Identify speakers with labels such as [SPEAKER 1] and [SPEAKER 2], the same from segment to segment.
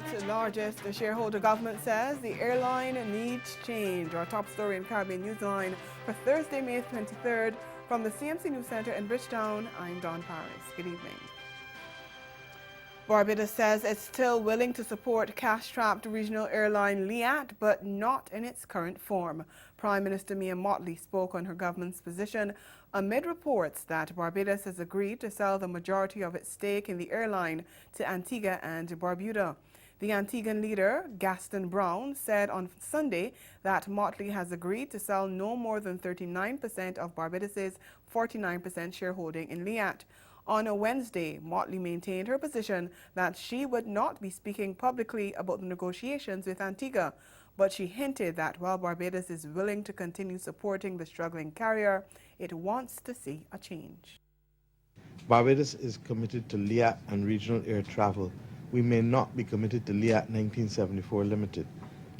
[SPEAKER 1] Liat's largest shareholder government says the airline needs change. Our top story in Caribbean Newsline for Thursday, May 23rd. From the CMC News Center in Bridgetown, I'm Dawn Paris. Good evening. Barbados says it's still willing to support cash-strapped regional airline Liat, but not in its current form. Prime Minister Mia Mottley spoke on her government's position amid reports that Barbados has agreed to sell the majority of its stake in the airline to Antigua and Barbuda. The Antiguan leader, Gaston Brown, said on Sunday that Mottley has agreed to sell no more than 39% of Barbados's 49% shareholding in Liat. On a Wednesday, Mottley maintained her position that she would not be speaking publicly about the negotiations with Antigua, but she hinted that while Barbados is willing to continue supporting the struggling carrier, it wants to see a change.
[SPEAKER 2] Barbados is committed to Liat and regional air travel. We may not be committed to Liat 1974 Limited,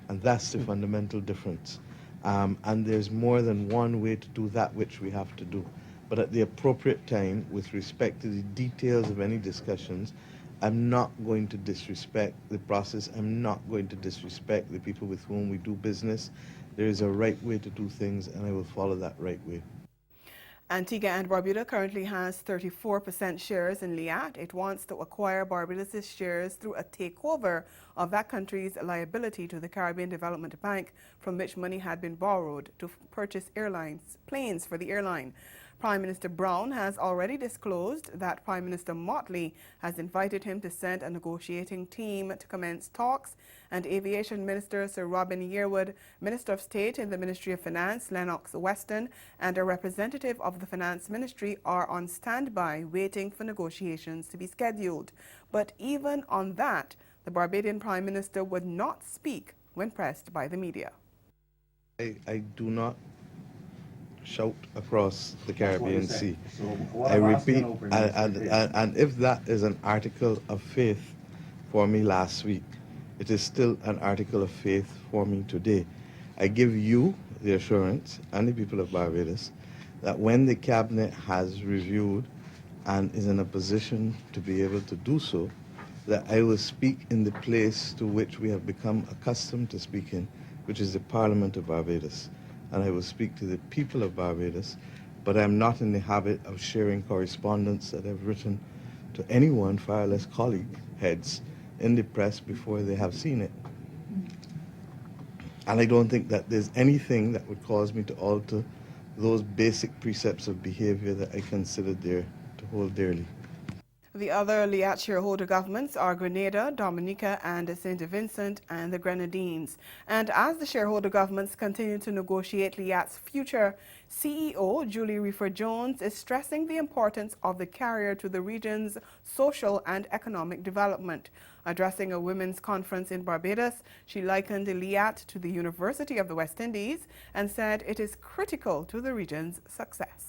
[SPEAKER 2] and that's the fundamental difference. And there's more than one way to do that which we have to do. But at the appropriate time, with respect to the details of any discussions, I'm not going to disrespect the process. I'm not going to disrespect the people with whom we do business. There is a right way to do things, and I will follow that right way.
[SPEAKER 1] Antigua and Barbuda currently has 34% shares in Liat. It wants to acquire Barbados' shares through a takeover of that country's liability to the Caribbean Development Bank, from which money had been borrowed to purchase planes for the airline. Prime Minister Brown has already disclosed that Prime Minister Mottley has invited him to send a negotiating team to commence talks, and Aviation Minister Sir Robin Yearwood, Minister of State in the Ministry of Finance Lennox Weston, and a representative of the Finance Ministry are on standby waiting for negotiations to be scheduled. But even on that, the Barbadian Prime Minister would not speak when pressed by the media.
[SPEAKER 2] I do not shout across the Caribbean Sea. I repeat, and if that is an article of faith for me last week, it is still an article of faith for me today. I give you the assurance and the people of Barbados that when the Cabinet has reviewed and is in a position to be able to do so, that I will speak in the place to which we have become accustomed to speaking, which is the Parliament of Barbados. And I will speak to the people of Barbados, but I'm not in the habit of sharing correspondence that I've written to anyone, far less colleague heads, in the press before they have seen it. And I don't think that there's anything that would cause me to alter those basic precepts of behavior that I consider dear to hold dearly.
[SPEAKER 1] The other Liat shareholder governments are Grenada, Dominica, and St. Vincent and the Grenadines. And as the shareholder governments continue to negotiate Liat's future, CEO Julie Reefer-Jones is stressing the importance of the carrier to the region's social and economic development. Addressing a women's conference in Barbados, she likened Liat to the University of the West Indies and said it is critical to the region's success.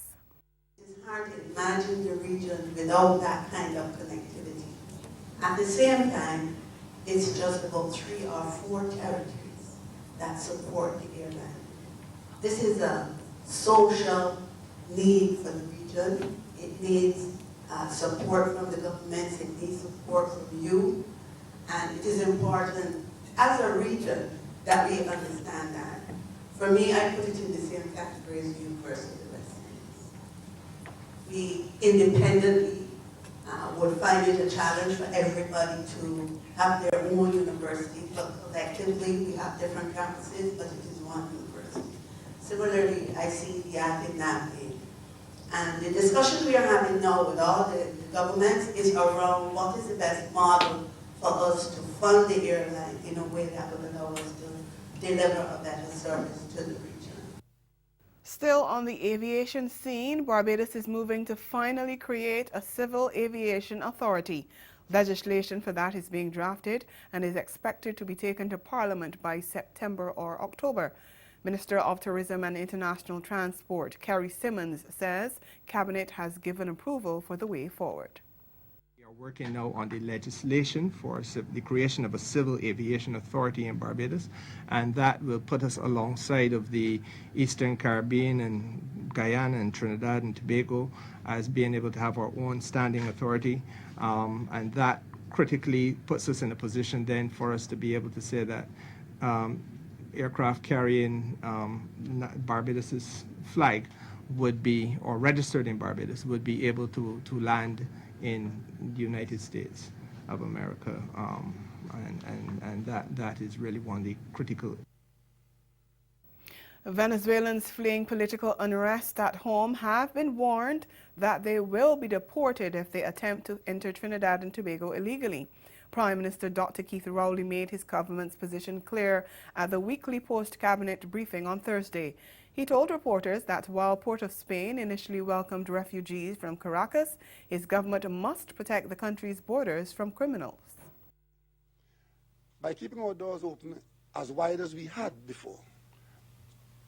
[SPEAKER 3] It's hard to imagine the region without that kind of connectivity. At the same time, it's just about 3 or 4 territories that support the airline. This is a social need for the region. It needs support from the governments, it needs support from you, and it is important as a region that we understand that. For me, I put it in the same category as University. We independently would find it a challenge for everybody to have their own university, but collectively we have different campuses, but it is one university. Similarly, I see Liat in that way. And the discussion we are having now with all the governments is around what is the best model for us to fund the airline in a way that will allow us to deliver a better service to the region.
[SPEAKER 1] Still on the aviation scene, Barbados is moving to finally create a civil aviation authority. Legislation for that is being drafted and is expected to be taken to Parliament by September or October. Minister of Tourism and International Transport, Kerry Simmons, says Cabinet has given approval for the way forward.
[SPEAKER 4] We are working now on the legislation for the creation of a civil aviation authority in Barbados, and that will put us alongside of the Eastern Caribbean and Guyana and Trinidad and Tobago as being able to have our own standing authority, and that critically puts us in a position then for us to be able to say that aircraft carrying Barbados's flag would be, or registered in Barbados, would be able to land in the United States of America. And that is really one of the critical.
[SPEAKER 1] Venezuelans fleeing political unrest at home have been warned that they will be deported if they attempt to enter Trinidad and Tobago illegally. Prime Minister Dr. Keith Rowley made his government's position clear at the weekly post-cabinet briefing on Thursday. He told reporters that while Port of Spain initially welcomed refugees from Caracas, his government must protect the country's borders from criminals.
[SPEAKER 5] By keeping our doors open as wide as we had before,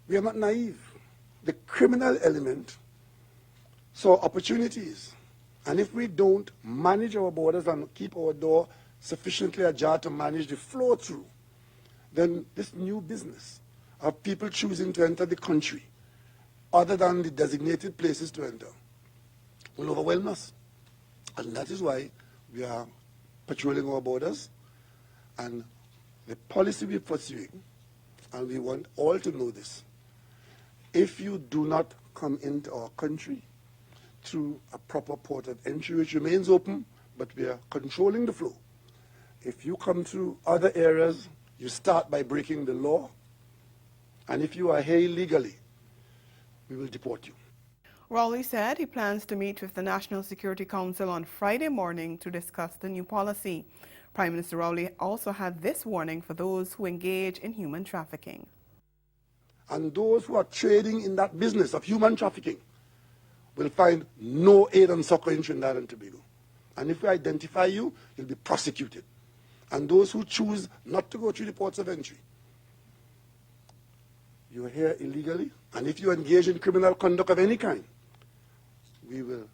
[SPEAKER 5] we are not naive. The criminal element saw opportunities. And if we don't manage our borders and keep our door sufficiently ajar to manage the flow through, then this new business of people choosing to enter the country other than the designated places to enter will overwhelm us. And that is why we are patrolling our borders, and the policy we're pursuing, and we want all to know this. If you do not come into our country through a proper port of entry, which remains open, but we are controlling the flow. If you come through other areas, you start by breaking the law, and if you are here illegally, we will deport you.
[SPEAKER 1] Rowley said he plans to meet with the National Security Council on Friday morning to discuss the new policy. Prime Minister Rowley also had this warning for those who engage in human trafficking.
[SPEAKER 5] And those who are trading in that business of human trafficking will find no aid and succor in Trinidad and Tobago. And if we identify you, you'll be prosecuted. And those who choose not to go through the ports of entry, you are here illegally, and if you engage in criminal conduct of any kind, we will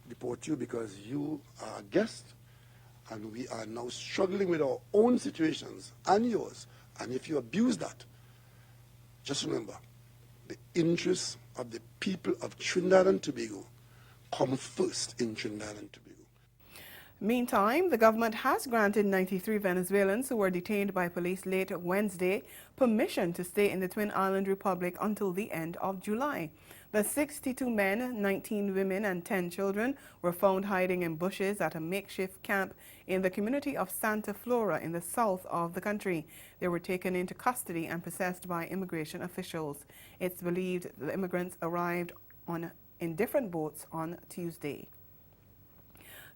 [SPEAKER 5] deport you because you are a guest, and we are now struggling with our own situations and yours. And if you abuse that, just remember, the interests of the people of Trinidad and Tobago come first in Trinidad and Tobago.
[SPEAKER 1] Meantime, the government has granted 93 Venezuelans who were detained by police late Wednesday permission to stay in the Twin Island Republic until the end of July. The 62 men, 19 women and 10 children were found hiding in bushes at a makeshift camp in the community of Santa Flora in the south of the country. They were taken into custody and processed by immigration officials. It's believed the immigrants arrived in different boats on Tuesday.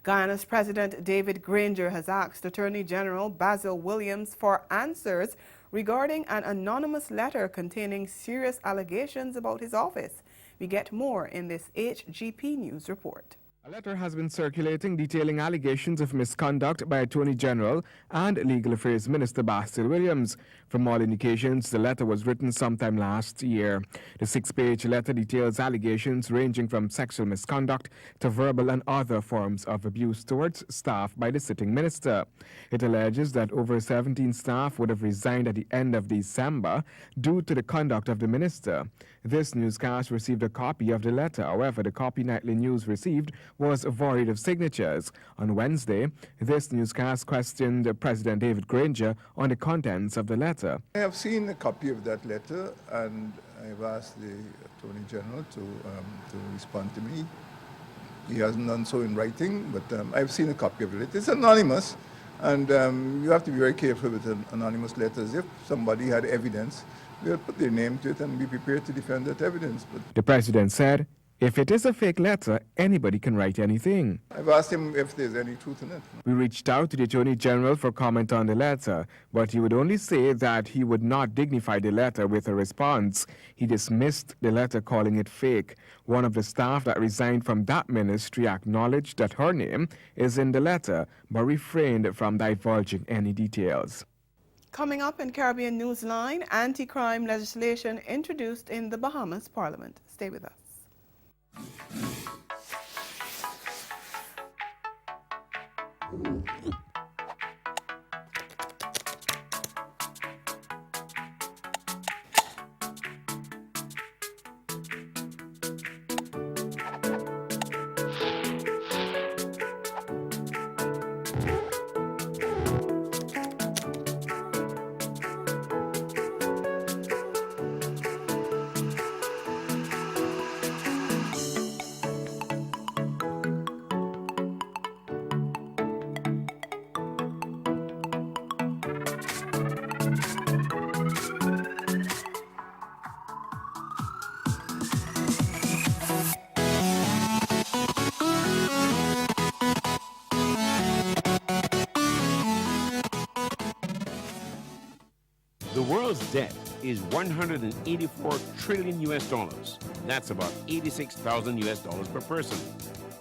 [SPEAKER 1] Guyana's President David Granger has asked Attorney General Basil Williams for answers regarding an anonymous letter containing serious allegations about his office. We get more in this HGP News report.
[SPEAKER 6] A letter has been circulating detailing allegations of misconduct by Attorney General and Legal Affairs Minister Basil Williams. From all indications, the letter was written sometime last year. The 6-page letter details allegations ranging from sexual misconduct to verbal and other forms of abuse towards staff by the sitting minister. It alleges that over 17 staff would have resigned at the end of December due to the conduct of the minister. This newscast received a copy of the letter. However, the copy Nightly News received was void of signatures. On Wednesday, this newscast questioned President David Granger on the contents of the letter.
[SPEAKER 7] I have seen a copy of that letter, and I've asked the Attorney General to respond to me. He hasn't done so in writing, but I've seen a copy of it. It's anonymous, and you have to be very careful with anonymous letters. If somebody had evidence, they'll put their name to it and be prepared to defend that evidence. But
[SPEAKER 6] the president said, if it is a fake letter, anybody can write anything.
[SPEAKER 7] I've asked him if there's any truth in it.
[SPEAKER 6] We reached out to the Attorney General for comment on the letter, but he would only say that he would not dignify the letter with a response. He dismissed the letter, calling it fake. One of the staff that resigned from that ministry acknowledged that her name is in the letter, but refrained from divulging any details.
[SPEAKER 1] Coming up in Caribbean Newsline, anti-crime legislation introduced in the Bahamas Parliament. Stay with us.
[SPEAKER 8] debt is 184 trillion US dollars. That's about 86,000 US dollars per person.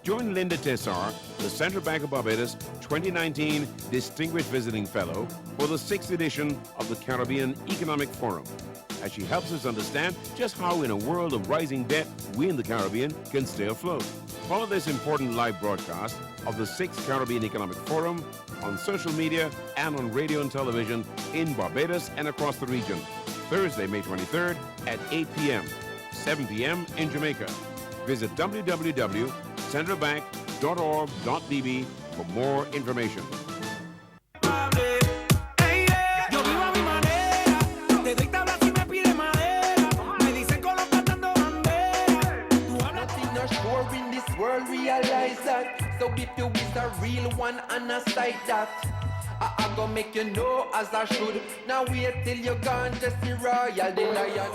[SPEAKER 8] Join Linda Tessar, the Central Bank of Barbados 2019 Distinguished Visiting Fellow for the 6th edition of the Caribbean Economic Forum, as she helps us understand just how in a world of rising debt, we in the Caribbean can stay afloat. Follow this important live broadcast of the 6th Caribbean Economic Forum on social media and on radio and television in Barbados and across the region. Thursday, May 23rd at 8 p.m., 7 p.m. in Jamaica. Visit www.centralbank.org.bb for more information.
[SPEAKER 9] Realize that. So if you is a real one and a sight that, I go make you know as I should. Now wait till you gone, just the royal, the lion.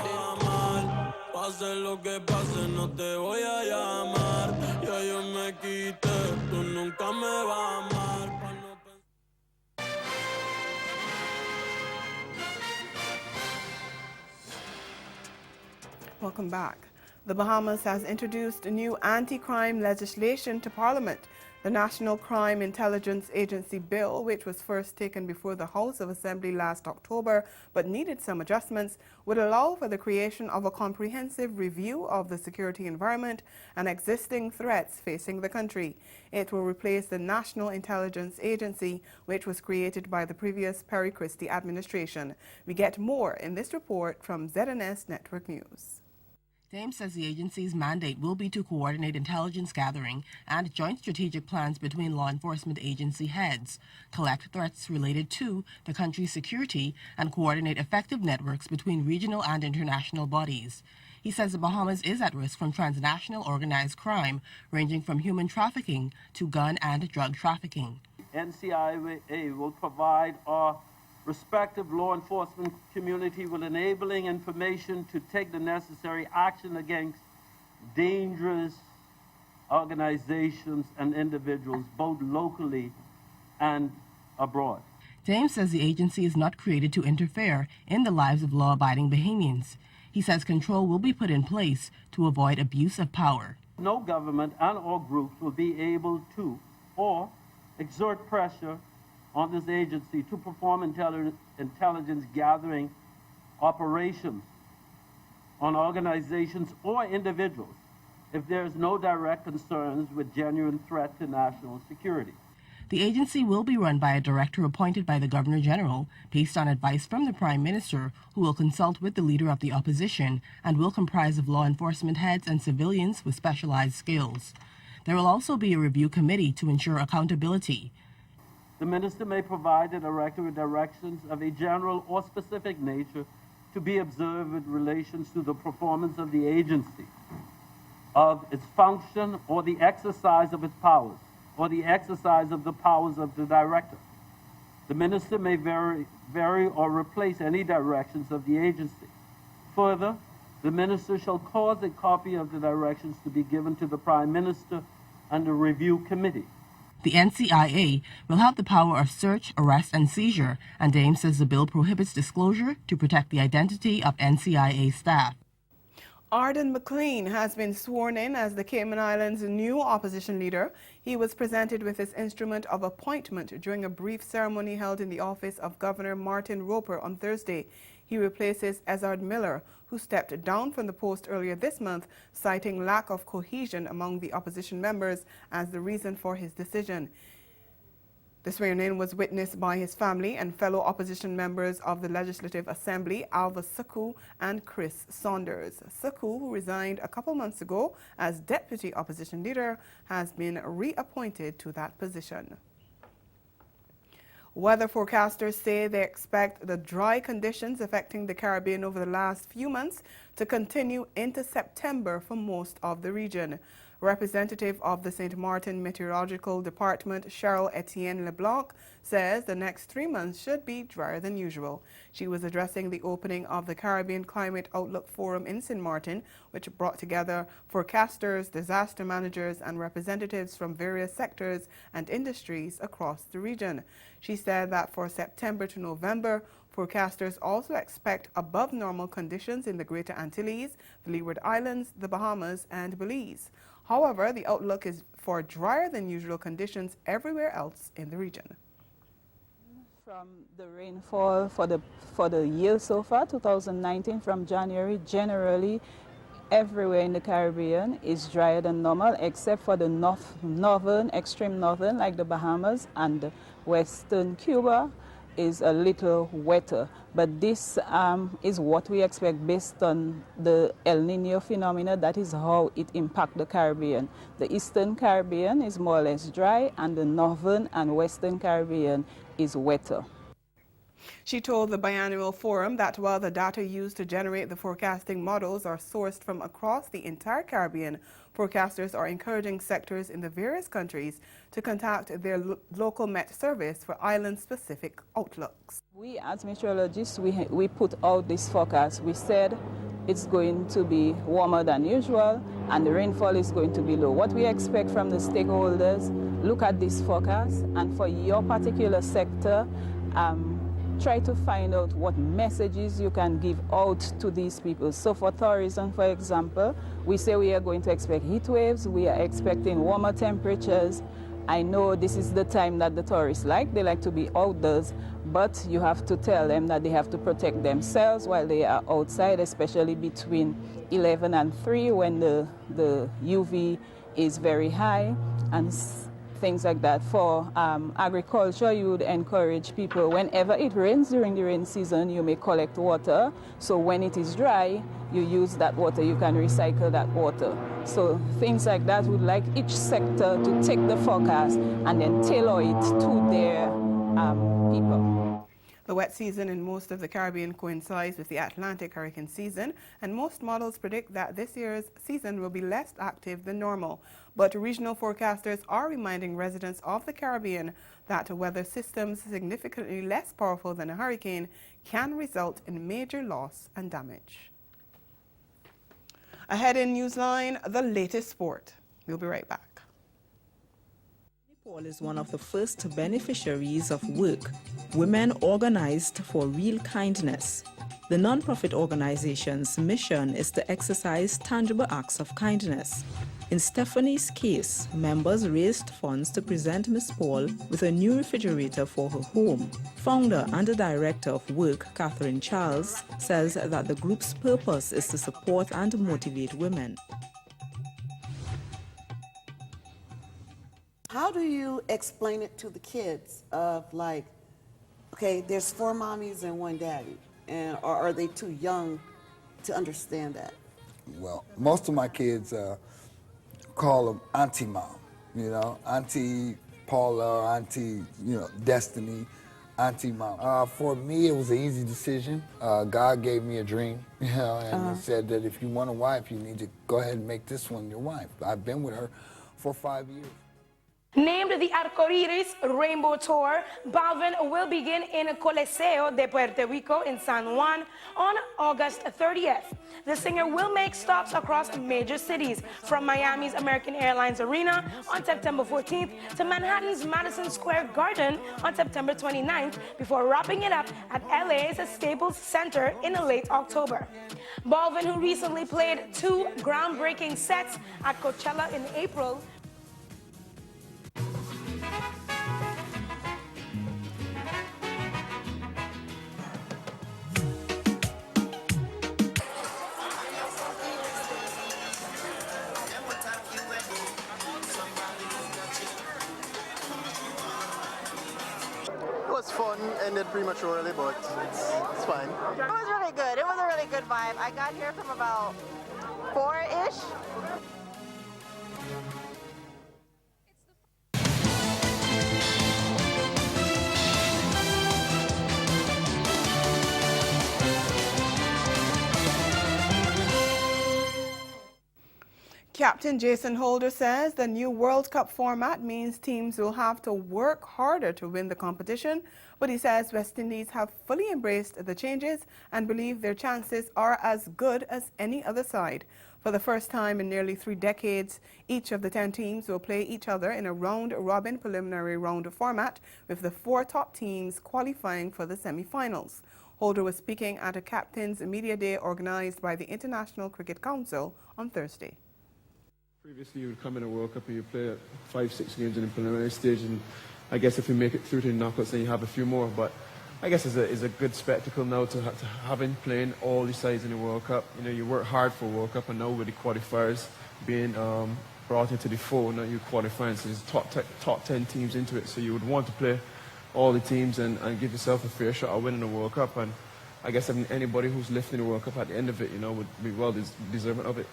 [SPEAKER 10] Pase lo que pase, no te voy a llamar. Ya yo me quité, tú nunca me vas a amar.
[SPEAKER 1] Welcome back. The Bahamas has introduced a new anti-crime legislation to Parliament. The National Crime Intelligence Agency bill, which was first taken before the House of Assembly last October but needed some adjustments, would allow for the creation of a comprehensive review of the security environment and existing threats facing the country. It will replace the National Intelligence Agency, which was created by the previous Perry Christie administration. We get more in this report from ZNS Network News.
[SPEAKER 11] Thames says the agency's mandate will be to coordinate intelligence gathering and joint strategic plans between law enforcement agency heads, collect threats related to the country's security, and coordinate effective networks between regional and international bodies. He says the Bahamas is at risk from transnational organized crime, ranging from human trafficking to gun and drug trafficking.
[SPEAKER 12] NCIA will provide our respective law enforcement community with enabling information to take the necessary action against dangerous organizations and individuals, both locally and abroad.
[SPEAKER 11] Thames says the agency is not created to interfere in the lives of law-abiding Bahamians. He says control will be put in place to avoid abuse of power.
[SPEAKER 12] No government and or groups will be able to or exert pressure on this agency to perform intelligence gathering operations on organizations or individuals if there is no direct concerns with genuine threat to national security.
[SPEAKER 11] The agency will be run by a director appointed by the Governor General based on advice from the Prime Minister, who will consult with the Leader of the Opposition and will comprise of law enforcement heads and civilians with specialized skills. There will also be a review committee to ensure accountability.
[SPEAKER 12] The Minister may provide the Director with directions of a general or specific nature to be observed with relations to the performance of the agency, of its function, or the exercise of its powers, or the exercise of the powers of the Director. The Minister may vary or replace any directions of the agency. Further, the Minister shall cause a copy of the directions to be given to the Prime Minister and the Review Committee.
[SPEAKER 11] The NCIA will have the power of search, arrest, and seizure, and Thames says the bill prohibits disclosure to protect the identity of NCIA staff.
[SPEAKER 1] Arden McLean has been sworn in as the Cayman Islands' new opposition leader. He was presented with his instrument of appointment during a brief ceremony held in the office of Governor Martin Roper on Thursday. He replaces Ezard Miller, who stepped down from the post earlier this month, citing lack of cohesion among the opposition members as the reason for his decision. The swearing-in was witnessed by his family and fellow opposition members of the Legislative Assembly, Alva Suku and Chris Saunders. Suku, who resigned a couple months ago as deputy opposition leader, has been reappointed to that position. Weather forecasters say they expect the dry conditions affecting the Caribbean over the last few months to continue into September for most of the region. Representative of the St. Martin Meteorological Department, Cheryl Etienne LeBlanc, says the next 3 months should be drier than usual. She was addressing the opening of the Caribbean Climate Outlook Forum in St. Martin, which brought together forecasters, disaster managers, and representatives from various sectors and industries across the region. She said that for September to November, Forecasters also expect above normal conditions in the Greater Antilles, the Leeward Islands, the Bahamas, and Belize. However, the outlook is for drier than usual conditions everywhere else in the region.
[SPEAKER 13] From the rainfall for the year so far, 2019, from January, generally everywhere in the Caribbean is drier than normal, except for the extreme northern, like the Bahamas, and western Cuba is a little wetter. But this is what we expect based on the El Nino phenomena. That is how it impacts the Caribbean. The Eastern Caribbean is more or less dry, and the Northern and Western Caribbean is wetter.
[SPEAKER 1] She told the biannual forum that while the data used to generate the forecasting models are sourced from across the entire Caribbean, forecasters are encouraging sectors in the various countries to contact their local Met Service for island-specific outlooks.
[SPEAKER 13] We as meteorologists, we put out this forecast. We said it's going to be warmer than usual and the rainfall is going to be low. What we expect from the stakeholders, look at this forecast, and for your particular sector, try to find out what messages you can give out to these people. So for tourism, for example, we say we are going to expect heat waves, we are expecting warmer temperatures. I know this is the time that the tourists like. They like to be outdoors, but you have to tell them that they have to protect themselves while they are outside, especially between 11 and 3 when the UV is very high and things like that. For agriculture, you would encourage people, whenever it rains during the rain season, you may collect water. So when it is dry, you use that water, you can recycle that water. So things like that, would like each sector to take the forecast and then tailor it to their people.
[SPEAKER 1] The wet season in most of the Caribbean coincides with the Atlantic hurricane season, and most models predict that this year's season will be less active than normal. But regional forecasters are reminding residents of the Caribbean that weather systems significantly less powerful than a hurricane can result in major loss and damage. Ahead in Newsline, the latest sport. We'll be right back.
[SPEAKER 14] Paul is one of the first beneficiaries of work, Women Organized for Real Kindness. The non-profit organization's mission is to exercise tangible acts of kindness. In Stephanie's case, members raised funds to present Miss Paul with a new refrigerator for her home. Founder and the director of work, Catherine Charles, says that the group's purpose is to support and motivate women.
[SPEAKER 15] How do you explain it to the kids of like, okay, there's 4 mommies and 1 daddy, and or are they too young to understand that?
[SPEAKER 16] Well, most of my kids call them Auntie Mom, you know, Auntie Paula, Auntie, you know, Destiny, Auntie Mom. For me, it was an easy decision. God gave me a dream, you know, and He said that if you want a wife, you need to go ahead and make this one your wife. I've been with her for 5 years.
[SPEAKER 17] Named the Arcoiris Rainbow Tour, Balvin will begin in Coliseo de Puerto Rico in San Juan on August 30th. The singer will make stops across major cities, from Miami's American Airlines Arena on September 14th to Manhattan's Madison Square Garden on September 29th, before wrapping it up at LA's Staples Center in late October. Balvin, who recently played 2 groundbreaking sets at Coachella in April,
[SPEAKER 18] It was fun, ended prematurely, but it's fine.
[SPEAKER 19] It was really good. It was a really good vibe. I got here from about 4-ish.
[SPEAKER 1] Captain Jason Holder says the new World Cup format means teams will have to work harder to win the competition, but he says West Indies have fully embraced the changes and believe their chances are as good as any other side. For the first time in nearly 3 decades, each of the 10 teams will play each other in a round-robin preliminary round format, with the 4 top teams qualifying for the semi-finals. Holder was speaking at a Captain's Media Day organized by the International Cricket Council on Thursday.
[SPEAKER 20] Previously, you would come in a World Cup and you play 5-6 games in the preliminary stage, and I guess if you make it through to the knockouts, then you have a few more. But I guess it's a good spectacle now to having playing all these sides in the World Cup. You know, you work hard for World Cup, and now with the qualifiers being brought into the fold, now you qualifying, so there's top 10 teams into it. So you would want to play all the teams and give yourself a fair shot at winning the World Cup. And I guess anybody who's lifting the World Cup at the end of it, you know, would be well deserving of it.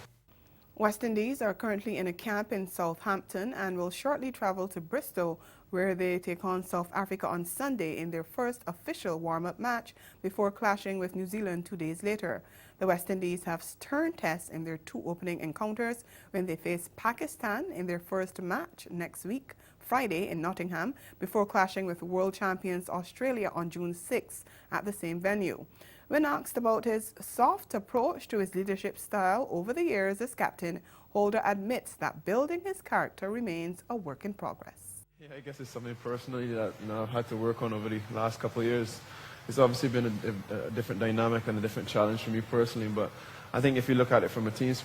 [SPEAKER 1] West Indies are currently in a camp in Southampton and will shortly travel to Bristol, where they take on South Africa on Sunday in their first official warm-up match before clashing with New Zealand 2 days later. The West Indies have stern tests in their 2 opening encounters when they face Pakistan in their first match next week, Friday in Nottingham, before clashing with world champions Australia on June 6 at the same venue. When asked about his soft approach to his leadership style over the years as captain, Holder admits that building his character remains a work in progress.
[SPEAKER 20] Yeah, I guess it's something personally that I've had to work on over the last couple of years. It's obviously been a different dynamic and a different challenge for me personally, but I think if you look at it from a team's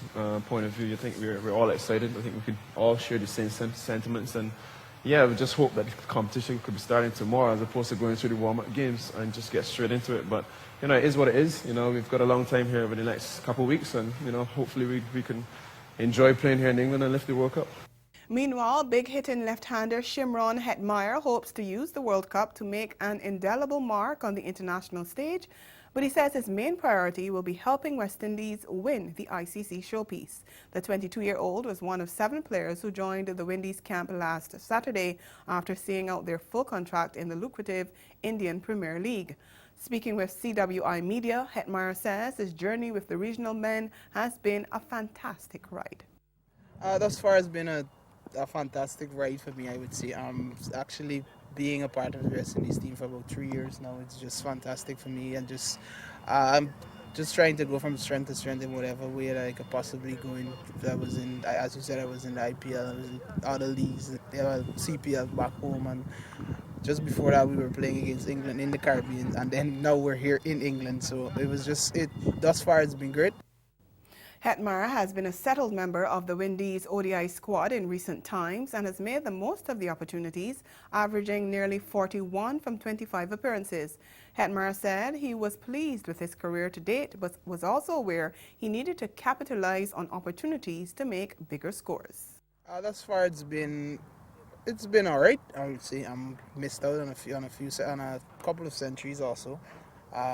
[SPEAKER 20] point of view, you think we're all excited. I think we could all share the same sentiments, and yeah, we just hope that the competition could be starting tomorrow as opposed to going through the warm-up games and just get straight into it. But you know, it is what it is. You know, we've got a long time here over the next couple of weeks, and you know, hopefully we can enjoy playing here in England and lift the World Cup.
[SPEAKER 1] Meanwhile, big-hitting left-hander Shimron Hetmyer hopes to use the World Cup to make an indelible mark on the international stage, but he says his main priority will be helping West Indies win the ICC showpiece. The 22-year-old was one of 7 players who joined the Windies camp last Saturday after seeing out their full contract in the lucrative Indian Premier League. Speaking with CWI Media, Hetmyer says his journey with the regional men has been a fantastic ride.
[SPEAKER 21] Thus far it's been a fantastic ride for me, I would say. Actually being a part of the West Indies team for about 3 years now, it's just fantastic for me, and just I'm just trying to go from strength to strength in whatever way that I could possibly go in. I was in, as you said, I was in the IPL, I was in other leagues, CPL back home, and just before that we were playing against England in the Caribbean, and then now we're here in England, so it was just, thus far it's been great.
[SPEAKER 1] Hetmyer has been a settled member of the Windies ODI squad in recent times and has made the most of the opportunities, averaging nearly 41 from 25 appearances. Hetmyer said he was pleased with his career to date, but was also aware he needed to capitalize on opportunities to make bigger scores.
[SPEAKER 21] Thus far it's been all right, I would say. I'm missed out on a couple of centuries also.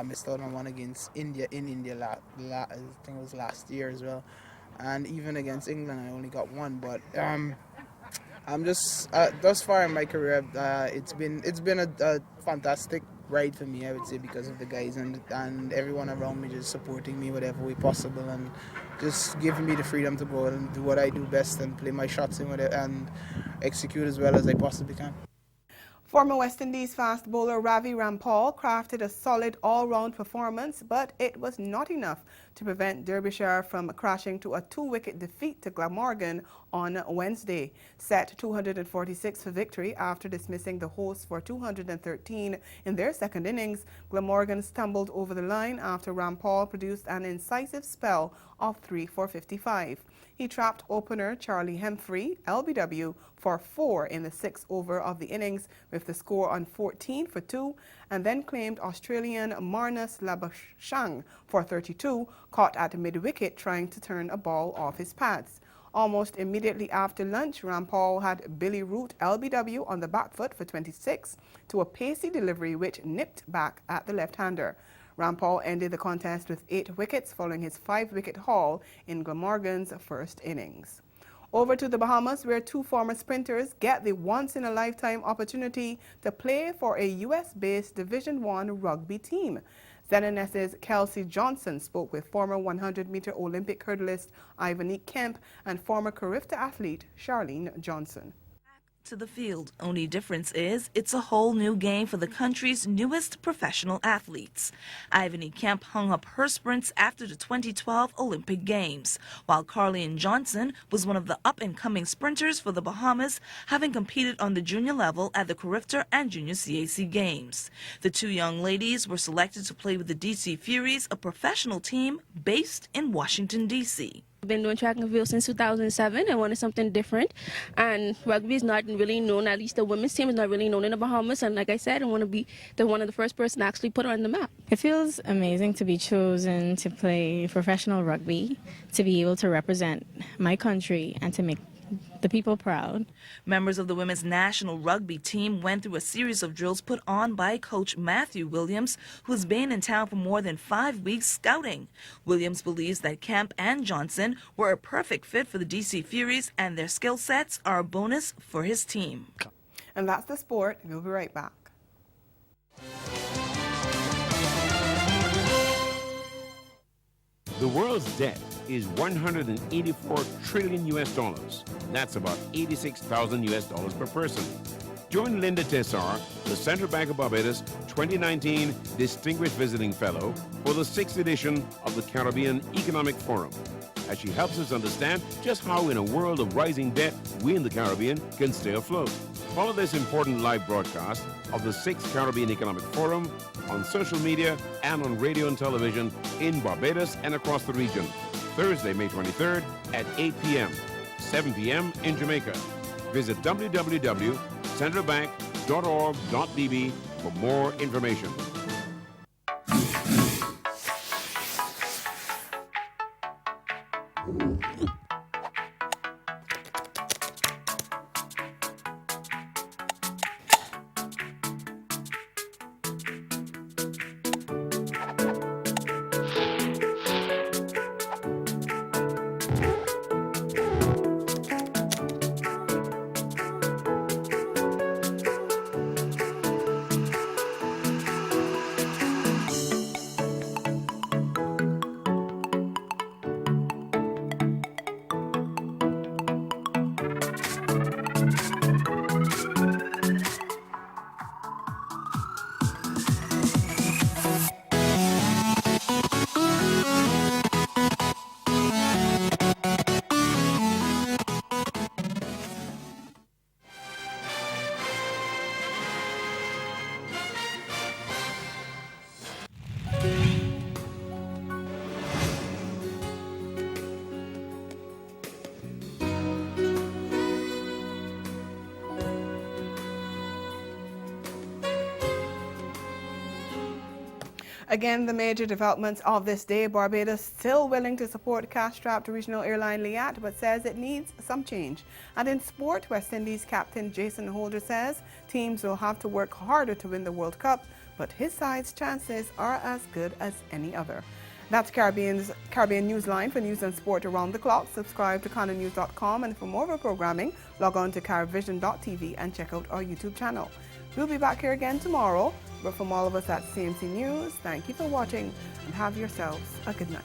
[SPEAKER 21] Missed out on one against India in India, I think it was last year as well, and even against England I only got one. But I'm just thus far in my career, it's been a fantastic ride for me, I would say, because of the guys and everyone around me just supporting me whatever way possible and just giving me the freedom to go out and do what I do best and play my shots and execute as well as I possibly can.
[SPEAKER 1] Former West Indies fast bowler Ravi Rampal crafted a solid all-round performance, but it was not enough to prevent Derbyshire from crashing to a 2-wicket defeat to Glamorgan on Wednesday. Set 246 for victory after dismissing the hosts for 213 in their second innings, Glamorgan stumbled over the line after Rampal produced an incisive spell of 3 for 55. He trapped opener Charlie Hemfrey, LBW, for 4 in the 6th over of the innings with the score on 14 for 2, and then claimed Australian Marnus Labuschagne for 32, caught at mid-wicket trying to turn a ball off his pads. Almost immediately after lunch, Rampal had Billy Root, LBW, on the back foot for 26 to a pacey delivery which nipped back at the left-hander. Rampal ended the contest with 8 wickets following his 5-wicket haul in Glamorgan's first innings. Over to the Bahamas, where 2 former sprinters get the once-in-a-lifetime opportunity to play for a U.S.-based Division I rugby team. ZNS's Kelsey Johnson spoke with former 100-meter Olympic hurdlist Ivanique Kemp and former Carifta athlete Charlene Johnson.
[SPEAKER 2] to the field. Only difference is it's a whole new game for the country's newest professional athletes. Ivany Kemp hung up her sprints after the 2012 Olympic Games, while Carlene Johnson was one of the up-and-coming sprinters for the Bahamas, having competed on the junior level at the Carifta and Junior CAC Games. The two young ladies were selected to play with the DC Furies, a professional team based in Washington, D.C.
[SPEAKER 22] I've been doing track and field since 2007 and wanted something different. And rugby is not really known, at least the women's team is not really known in the Bahamas. And like I said, I want to be one of the first person to actually put it on the map.
[SPEAKER 23] It feels amazing to be chosen to play professional rugby, to be able to represent my country and to make the people proud.
[SPEAKER 2] Members of the women's national rugby team went through a series of drills put on by coach Matthew Williams, who's been in town for more than 5 weeks scouting. Williams believes that Kemp and Johnson were a perfect fit for the DC Furies, and their skill sets are a bonus for his team.
[SPEAKER 1] And that's the sport. We'll be right back.
[SPEAKER 8] The world's debt is 184 trillion US dollars. That's about 86,000 US dollars per person. Join Linda Tessar, the Central Bank of Barbados 2019 Distinguished Visiting Fellow for the 6th edition of the Caribbean Economic Forum, as she helps us understand just how in a world of rising debt, we in the Caribbean can stay afloat. Follow this important live broadcast of the 6th Caribbean Economic Forum on social media and on radio and television in Barbados and across the region. Thursday, May 23rd at 8 p.m., 7 p.m. in Jamaica. Visit www.centralbank.org.bb for more information.
[SPEAKER 1] Again, the major developments of this day: Barbados still willing to support cash-strapped regional airline Liat, but says it needs some change. And in sport, West Indies captain Jason Holder says teams will have to work harder to win the World Cup, but his side's chances are as good as any other. That's Caribbean Newsline. For news and sport around the clock, subscribe to CanadaNews.com, and for more of our programming, log on to CaribVision.tv and check out our YouTube channel. We'll be back here again tomorrow, but from all of us at CMC News, thank you for watching and have yourselves a good night.